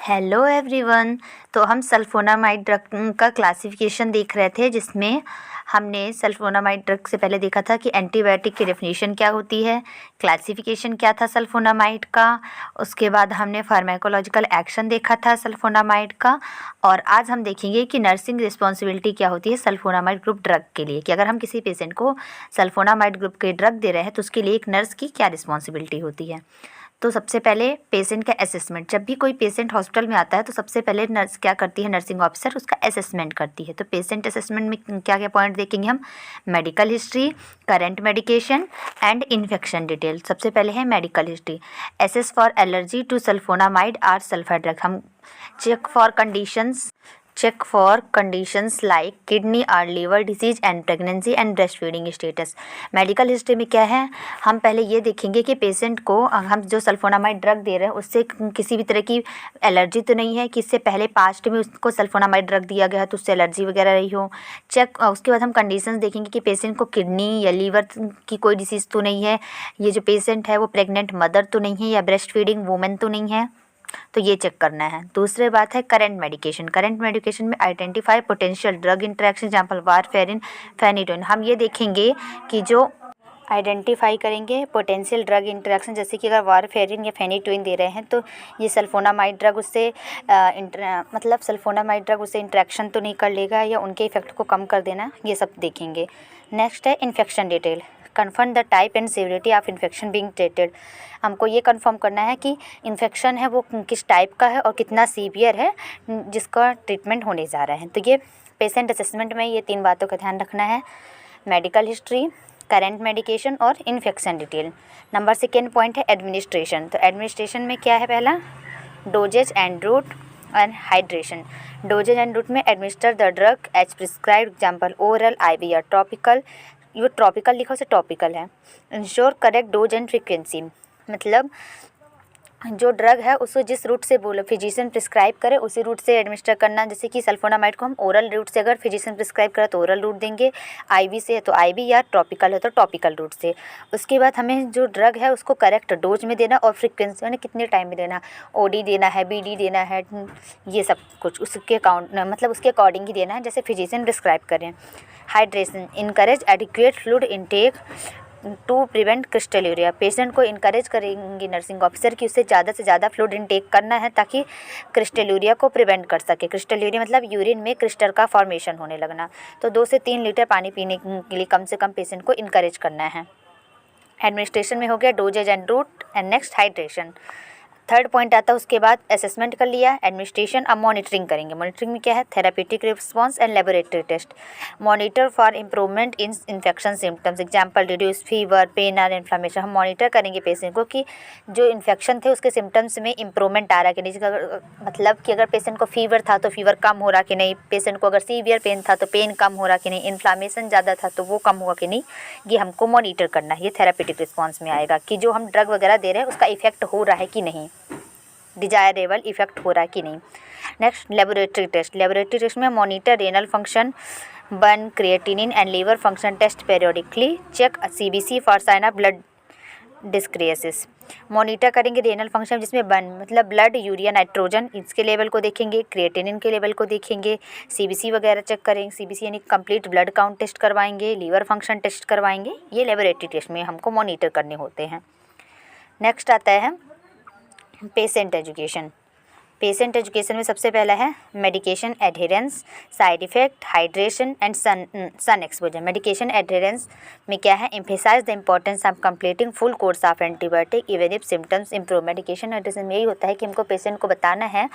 Hello everyone. तो हम sulphonamide drug का क्लासिफिकेशन देख रहे थे, जिसमें हमने सल्फोनामाइड ड्रग से पहले देखा था कि एंटीबायोटिक की डेफिनेशन क्या होती है, क्लासिफिकेशन क्या था सल्फोनामाइड का। उसके बाद हमने फार्माकोलॉजिकल एक्शन देखा था सल्फोनामाइड का। और आज हम देखेंगे कि नर्सिंग रिस्पॉन्सिबिलिटी क्या होती है सल्फोनामाइड ग्रुप ड्रग के लिए, कि अगर हम किसी पेशेंट को सल्फोनामाइड ग्रुप के ड्रग दे रहे हैं तो उसके लिए एक नर्स की क्या रिस्पॉन्सिबिलिटी होती है। तो सबसे पहले पेशेंट का असेसमेंट। जब भी कोई पेशेंट हॉस्पिटल में आता है तो सबसे पहले नर्स क्या करती है, नर्सिंग ऑफिसर उसका असेसमेंट करती है। तो पेशेंट असेसमेंट में क्या क्या पॉइंट देखेंगे हम, medical history, current medication and infection detail. सबसे पहले है medical history. Assess for allergy to sulfonamide or sulphur drug. हम check for conditions like kidney or liver disease and pregnancy and breastfeeding status। Medical history में क्या है, हम पहले ये देखेंगे कि पेशेंट को हम जो सल्फोनामाइड ड्रग दे रहे हैं उससे किसी भी तरह की एलर्जी तो नहीं है, कि इससे पहले पास्ट में उसको सल्फोनामाइड ड्रग दिया गया है तो उससे एलर्जी वगैरह रही हो। उसके बाद हम कंडीशंस देखेंगे कि पेशेंट को किडनी या लीवर की कोई डिसीज़ तो नहीं है, ये जो पेशेंट है वो प्रेग्नेंट मदर तो नहीं है, या ब्रेस्ट फीडिंग वूमेन तो नहीं है, तो ये चेक करना है। दूसरी बात है करंट मेडिकेशन। करंट मेडिकेशन में identify potential drug interaction, example warfarin, phenytoin. हम ये देखेंगे कि जो आइडेंटिफाई करेंगे पोटेंशियल ड्रग इंटरेक्शन, जैसे कि अगर वारफेरिन या फेनिटोइन दे रहे हैं तो ये सल्फोनामाइड ड्रग उससे सल्फोनामाइड ड्रग उससे इंटरेक्शन तो नहीं कर लेगा या उनके इफेक्ट को कम कर देना, ये सब देखेंगे। नेक्स्ट है infection detail. Confirm the type and severity of infection being treated. हमको ये कंफर्म करना है कि इन्फेक्शन है वो किस टाइप का है और कितना सीवियर है जिसका ट्रीटमेंट होने जा रहा है। तो ये पेशेंट असेसमेंट में ये 3 बातों का ध्यान रखना है, मेडिकल हिस्ट्री, करंट मेडिकेशन और इन्फेक्शन डिटेल। नंबर 2 पॉइंट है एडमिनिस्ट्रेशन। तो एडमिनिस्ट्रेशन में क्या है, पहला dosages and route and hydration. Dosages and route में administer the drug as prescribed, example oral, IV या टॉपिकल। ये टॉपिकल लिखा से टॉपिकल है। Ensure correct dose and frequency, मतलब जो ड्रग है उसको जिस रूट से बोलो फिजिशियन प्रिस्क्राइब करे उसी रूट से एडमिनिस्टर करना। जैसे कि सल्फोनामाइड को हम ओरल रूट से अगर फिजिशियन प्रिस्क्राइब करे तो ओरल रूट देंगे, IV से है तो IV, या टॉपिकल है तो टॉपिकल रूट से। उसके बाद हमें जो ड्रग है उसको करेक्ट डोज में देना और फ्रीक्वेंसी यानी कितने टाइम में देना, OD देना है, BD देना है, ये सब कुछ उसके उसके अकॉर्डिंग ही देना है जैसे फिजिशियन प्रिस्क्राइब करें। Hydration, encourage adequate fluid intake to prevent crystalluria. Patient को इनकरेज करेंगी नर्सिंग ऑफिसर कि उससे ज़्यादा से ज़्यादा फ्लूइड इनटेक करना है ताकि क्रिस्टलूरिया को प्रिवेंट कर सके। क्रिस्टलूरिया मतलब यूरिन में क्रिस्टल का फॉर्मेशन होने लगना। तो 2 से 3 लीटर पानी पीने के लिए कम से कम पेशेंट को इनकरेज करना है। एडमिनिस्ट्रेशन में हो गया dosages and route and next hydration. 3rd point आता है उसके बाद असेसमेंट कर लिया, एडमिनिस्ट्रेशन। अब मॉनिटरिंग करेंगे। मॉनिटरिंग में क्या है, therapeutic response and laboratory test. Monitor for improvement in infection symptoms, example reduce fever, pain और इन्फ्लामेशन। हम मॉनिटर करेंगे पेशेंट को कि जो इन्फेक्शन थे उसके सिम्टम्स में इम्प्रूवमेंट आ रहा कि नहीं। मतलब कि अगर पेशेंट को फीवर था तो फीवर कम हो रहा कि नहीं, पेशेंट को अगर सीवियर पेन था तो पेन कम हो रहा कि नहीं, इन्फ्लामेशन ज़्यादा था तो वो कम हुआ कि नहीं, ये हमको मॉनिटर करना है। ये थेरापेटिक रिस्पॉन्स में आएगा कि जो हम ड्रग वगैरह दे रहे हैं उसका इफेक्ट हो रहा है कि नहीं, डिजायरेबल इफेक्ट हो रहा है कि नहीं। Next laboratory test. Laboratory test में monitor renal function, BUN, creatinine and liver function test periodically, check CBC for sign of blood dyscrasias. Monitor करेंगे रेनल फंक्शन जिसमें बर्न मतलब ब्लड, यूरिया, नाइट्रोजन, इसके लेवल को देखेंगे, क्रिएटिनिन के level को देखेंगे, CBC वगैरह चेक करेंगे। CBC यानी कंप्लीट ब्लड काउंट टेस्ट करवाएंगे, लीवर फंक्शन टेस्ट करवाएंगे। ये लेबोरेटरी टेस्ट में हमको मॉनिटर करने होते हैं। नेक्स्ट आता है पेशेंट एजुकेशन। पेशेंट एजुकेशन में सबसे पहला है medication adherence, side effect, hydration and sun exposure. Medication adherence में क्या है, emphasise the importance of completing full course of antibiotic even if symptoms improve. Medication adherence में यही होता है कि हमको पेशेंट को बताना है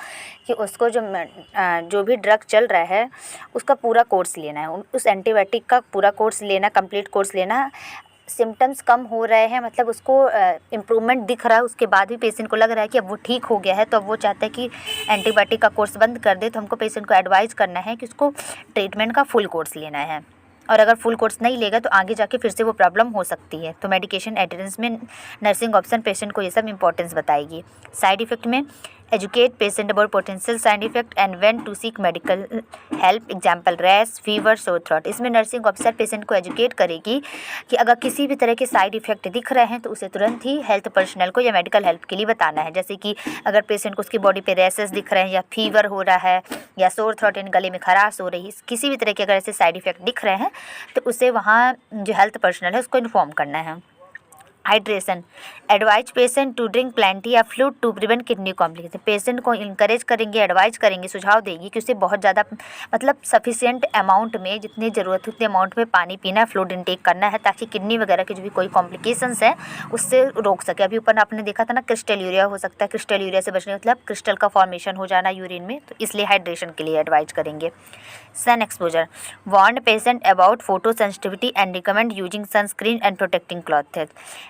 कि उसको जो भी ड्रग चल रहा है उसका पूरा कोर्स लेना है, उस एंटीबायोटिक का पूरा कोर्स लेना, कंप्लीट कोर्स लेना। सिम्टम्स कम हो रहे हैं मतलब उसको इम्प्रूवमेंट दिख रहा है, उसके बाद भी पेशेंट को लग रहा है कि अब वो ठीक हो गया है तो अब वो चाहता है कि एंटीबायोटिक का कोर्स बंद कर दे। तो हमको पेशेंट को एडवाइस करना है कि उसको ट्रीटमेंट का फुल कोर्स लेना है, और अगर फुल कोर्स नहीं लेगा तो आगे जाके फिर से वो प्रॉब्लम हो सकती है। तो मेडिकेशन एडहेरेंस में नर्सिंग ऑप्शन पेशेंट को ये सब इंपॉर्टेंस बताएगी। साइड इफ़ेक्ट में educate patient about potential side effect and when to seek medical help, example rash, fever, sore throat. इसमें नर्सिंग ऑफिसर पेशेंट को एजुकेट करेगी कि अगर किसी भी तरह के साइड इफेक्ट दिख रहे हैं तो उसे तुरंत ही हेल्थ पर्सनल को या मेडिकल हेल्प के लिए बताना है। जैसे कि अगर पेशेंट को उसकी बॉडी पे रैशेस दिख रहे हैं या फीवर हो रहा है या सोर थ्रोट यानी गले में खराश हो रही है, किसी भी तरह के अगर ऐसे साइड इफेक्ट दिख रहे हैं तो उसे वहाँ जो हेल्थ पर्सनल है उसको इन्फॉर्म करना है। Hydration, advise patient to drink plenty of fluid to prevent kidney complication. Patient को इंकरेज करेंगे, एडवाइज करेंगे, सुझाव देंगे कि उसे बहुत ज़्यादा मतलब सफिशिएंट अमाउंट में, जितनी ज़रूरत है उतने अमाउंट में पानी पीना, फ्लूइड इंटेक करना है ताकि किडनी वगैरह के जो भी कोई कॉम्प्लिकेशंस है उससे रोक सके। अभी ऊपर आपने देखा था ना, क्रिस्टल यूरिया हो सकता है, क्रिस्टल यूरिया से बचने मतलब क्रिस्टल का फॉर्मेशन हो जाना यूरिन में, तो इसलिए हाइड्रेशन के लिए एडवाइज करेंगे। Sun exposure, warn patient about photosensitivity and recommend using sunscreen and protecting cloth.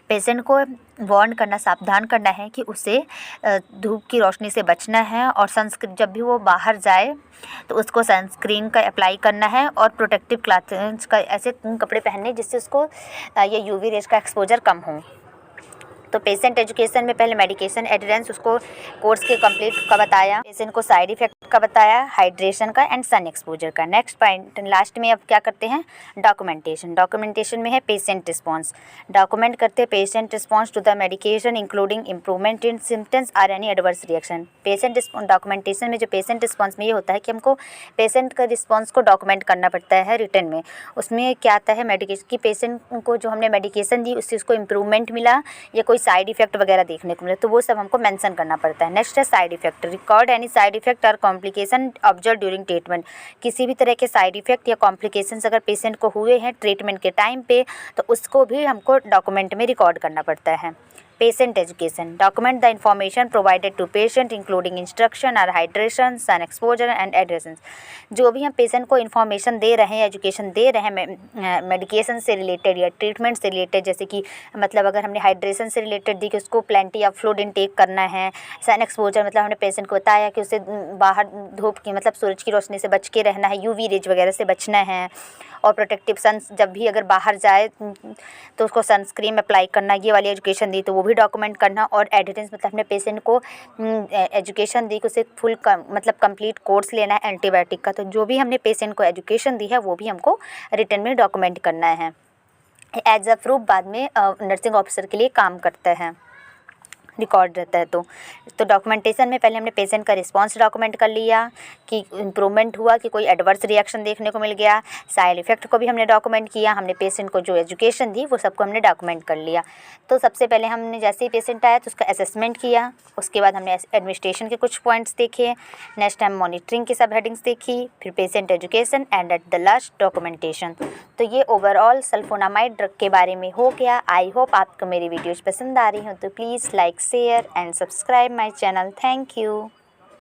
Patient को वार्न करना, सावधान करना है कि उसे धूप की रोशनी से बचना है और सनस्क्रीन, जब भी वो बाहर जाए तो उसको सनस्क्रीन का अप्लाई करना है और प्रोटेक्टिव क्लॉथ्स का ऐसे कपड़े पहनने जिससे उसको ये यूवी रेज का एक्सपोजर कम हो। तो पेशेंट एजुकेशन में पहले मेडिकेशन एडरेंस, उसको कोर्स के कंप्लीट का बताया, पेशेंट को साइड इफेक्ट का बताया, हाइड्रेशन का एंड सन एक्सपोजर का। नेक्स्ट पॉइंट लास्ट में अब क्या करते हैं, डॉक्यूमेंटेशन। डॉक्यूमेंटेशन में है पेशेंट रिस्पॉन्स, डॉक्यूमेंट करते हैं patient response to the medication including improvement in symptoms और any adverse reaction. Patient documentation में जो पेशेंट रिस्पॉन्स में ये होता है कि हमको पेशेंट का रिस्पॉन्स को डॉक्यूमेंट करना पड़ता है रिटन में। उसमें क्या आता है, मेडिकेशन की पेशेंट को जो हमने मेडिकेशन दी उससे उसको इम्प्रूवमेंट मिला या कोई साइड इफेक्ट वगैरह देखने को मिले तो वो सब हमको मेंशन करना पड़ता है। नेक्स्ट है side effect, record any side effect और कॉम्प्लिकेशन ऑब्जर्व ड्यूरिंग ट्रीटमेंट। किसी भी तरह के साइड इफेक्ट या कॉम्प्लिकेशंस अगर पेशेंट को हुए हैं ट्रीटमेंट के टाइम पे तो उसको भी हमको डॉक्यूमेंट में रिकॉर्ड करना पड़ता है। Patient education, document the information provided to patient including instruction और hydration, sun exposure and adherence. जो भी हम पेशेंट को इन्फॉर्मेशन दे रहे हैं, एजुकेशन दे रहे हैं मेडिकेशन से रिलेटेड या ट्रीटमेंट से रिलेटेड, जैसे कि मतलब अगर हमने हाइड्रेशन से रिलेटेड दी कि उसको प्लेंटी या फ्लूइड इनटेक करना है, सन एक्सपोजर मतलब हमने पेशेंट को बताया कि उसे बाहर धूप की मतलब सूरज की रोशनी से बच के रहना है, यूवी रेज वगैरह से बचना है, और प्रोटेक्टिव सन जब भी अगर बाहर जाए तो उसको सनस्क्रीन अप्लाई करना, ये वाली एजुकेशन दी तो वो भी डॉक्यूमेंट करना। और एडिटेंस मतलब अपने पेशेंट को एजुकेशन दी कि उसे फुल मतलब कंप्लीट कोर्स लेना है एंटीबायोटिक का, तो जो भी हमने पेशेंट को एजुकेशन दी है वो भी हमको रिटन में डॉक्यूमेंट करना है। एज अ प्रूफ बाद में नर्सिंग ऑफिसर के लिए काम करता है, रिकॉर्ड रहता है। तो डॉक्यूमेंटेशन में पहले हमने पेशेंट का रिस्पांस डॉक्यूमेंट कर लिया कि इम्प्रूवमेंट हुआ, कि कोई एडवर्स रिएक्शन देखने को मिल गया, साइड इफेक्ट को भी हमने डॉक्यूमेंट किया, हमने पेशेंट को जो एजुकेशन दी वो सबको हमने डॉक्यूमेंट कर लिया। तो सबसे पहले हमने जैसे ही पेशेंट आया तो उसका असेसमेंट किया, उसके बाद हमने एडमिनिस्ट्रेशन के कुछ पॉइंट्स देखे, नेक्स्ट टाइम मॉनिटरिंग की सब हेडिंग्स देखी, फिर patient education and at the last documentation. तो ये ओवरऑल सल्फोनामाइड ड्रग के बारे में हो गया। आई होप आपको मेरी वीडियोज़ पसंद आ रही हो, तो please like, share and subscribe my channel. Thank you.